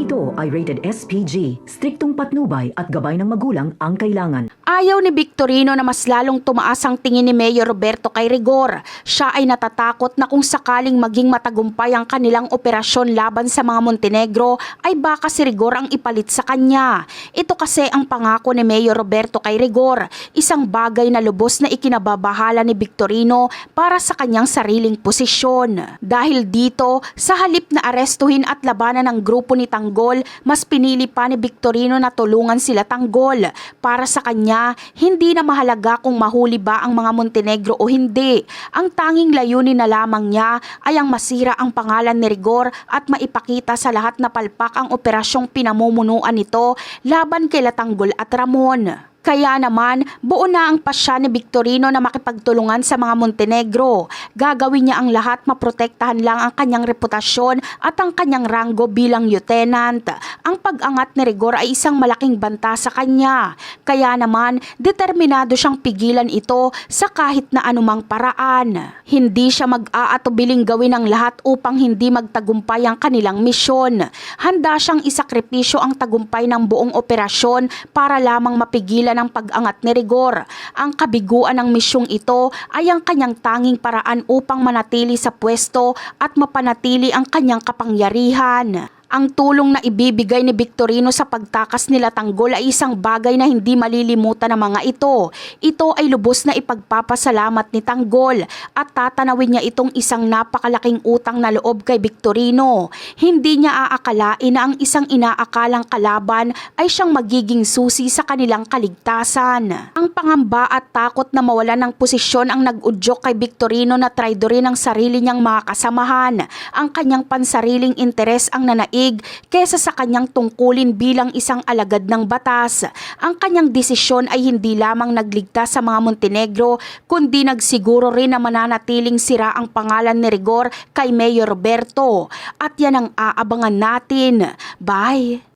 Ito ay rated SPG, striktong patnubay at gabay ng magulang ang kailangan. Ayaw ni Victorino na mas lalong tumaas ang tingin ni Mayor Roberto kay Rigor. Siya ay natatakot na kung sakaling maging matagumpay ang kanilang operasyon laban sa mga Montenegro ay baka si Rigor ang ipalit sa kanya. Ito kasi ang pangako ni Mayor Roberto kay Rigor, isang bagay na lubos na ikinababahala ni Victorino para sa kanyang sariling posisyon. Dahil dito, sa halip na arestuhin at labanan ng grupo ni Tanggol, mas pinili pa ni Victorino na tulungan sila Tanggol. Para sa kanya, hindi na mahalaga kung mahuli ba ang mga Montenegro o hindi. Ang tanging layunin na lamang niya ay ang masira ang pangalan ni Rigor at maipakita sa lahat na palpak ang operasyong pinamumunuan nito laban kay Tanggol at Ramon. Kaya naman, buo na ang pasya ni Victorino na makipagtulungan sa mga Montenegro. Gagawin niya ang lahat maprotektahan lang ang kanyang reputasyon at ang kanyang ranggo bilang lieutenant. Ang pag-angat ni Rigor ay isang malaking banta sa kanya. Kaya naman, determinado siyang pigilan ito sa kahit na anumang paraan. Hindi siya mag-aatubiling gawin ang lahat upang hindi magtagumpay ang kanilang misyon. Handa siyang isakripisyo ang tagumpay ng buong operasyon para lamang mapigilan ng pag-angat ni Rigor. Ang kabiguan ng misyong ito ay ang kanyang tanging paraan upang manatili sa pwesto at mapanatili ang kanyang kapangyarihan. Ang tulong na ibibigay ni Victorino sa pagtakas nila Tanggol ay isang bagay na hindi malilimutan ng mga ito. Ito ay lubos na ipagpapasalamat ni Tanggol at tatanawin niya itong isang napakalaking utang na loob kay Victorino. Hindi niya aakalain na ang isang inaakalang kalaban ay siyang magiging susi sa kanilang kaligtasan. Ang pangamba at takot na mawalan ng posisyon ang nag-udyok kay Victorino na traidorin ang sarili niyang mga kasamahan. Ang kanyang pansariling interes ang nanaig kesa sa kanyang tungkulin bilang isang alagad ng batas. Ang kanyang desisyon ay hindi lamang nagligtas sa mga Montenegro, kundi nagsiguro rin na mananatiling sira ang pangalan ni Rigor kay Mayor Roberto. At yan ang aabangan natin. Bye!